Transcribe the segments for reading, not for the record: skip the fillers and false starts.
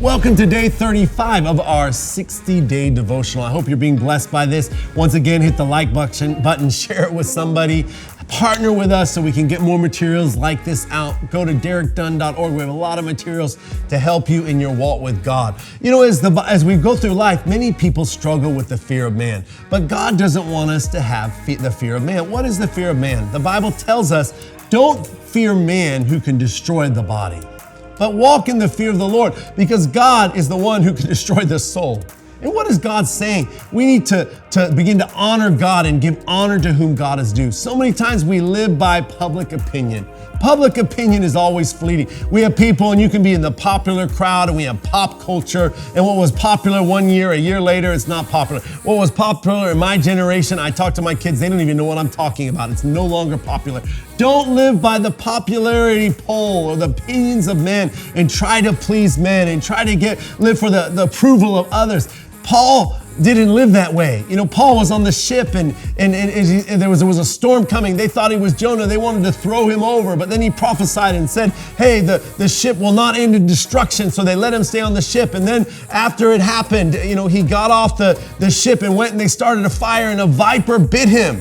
Welcome to day 35 of our 60-day devotional. I hope you're being blessed by this. Once again, hit the like button, share it with somebody, partner with us so we can get more materials like this out. Go to derekdunn.org. We have a lot of materials to help you in your walk with God. You know, as we go through life, many people struggle with the fear of man, but God doesn't want us to have the fear of man. What is the fear of man? The Bible tells us, don't fear man who can destroy the body, but walk in the fear of the Lord, because God is the one who can destroy the soul. And what is God saying? We need to begin to honor God and give honor to whom God is due. So many times we live by public opinion. Public opinion is always fleeting. We have people, and you can be in the popular crowd, and we have pop culture, and what was popular one year, a year later, it's not popular. What was popular in my generation, I talk to my kids, they don't even know what I'm talking about. It's no longer popular. Don't live by the popularity poll or the opinions of men and try to please men and try to live for the approval of others. Paul didn't live that way. You know, Paul was on the ship and there was a storm coming. They thought he was Jonah. They wanted to throw him over, but then he prophesied and said, hey, the ship will not end in destruction. So they let him stay on the ship. And then after it happened, you know, he got off the ship and went and they started a fire and a viper bit him.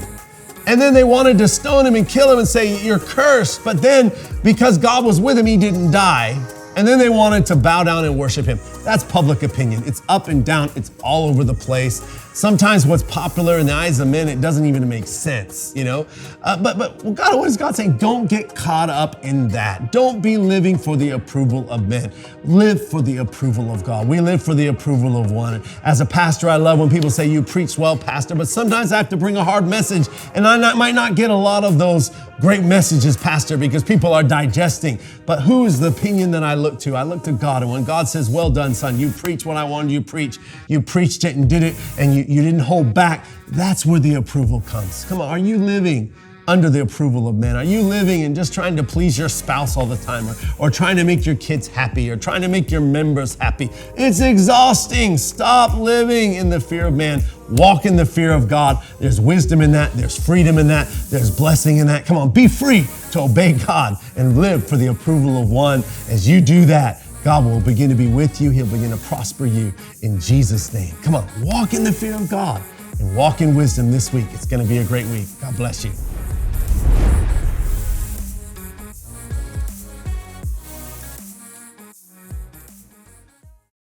And then they wanted to stone him and kill him and say, you're cursed. But then because God was with him, he didn't die. And then they wanted to bow down and worship him. That's public opinion. It's up and down. It's all over the place. Sometimes what's popular in the eyes of men, it doesn't even make sense, you know? But what is God saying? Don't get caught up in that. Don't be living for the approval of men. Live for the approval of God. We live for the approval of one. As a pastor, I love when people say, you preach well, pastor, but sometimes I have to bring a hard message, and I might not get a lot of those great messages, pastor, because people are digesting. But who is the opinion that I look to? I look to God, and when God says, well done, son, you preach what I wanted you to preach. You preached it and did it, and you didn't hold back. That's where the approval comes. Come on, are you living under the approval of men? Are you living and just trying to please your spouse all the time, or trying to make your kids happy, or trying to make your members happy? It's exhausting. Stop living in the fear of man. Walk in the fear of God. There's wisdom in that. There's freedom in that. There's blessing in that. Come on, be free to obey God and live for the approval of one. As you do that, God will begin to be with you. He'll begin to prosper you in Jesus' name. Come on, walk in the fear of God and walk in wisdom this week. It's going to be a great week. God bless you.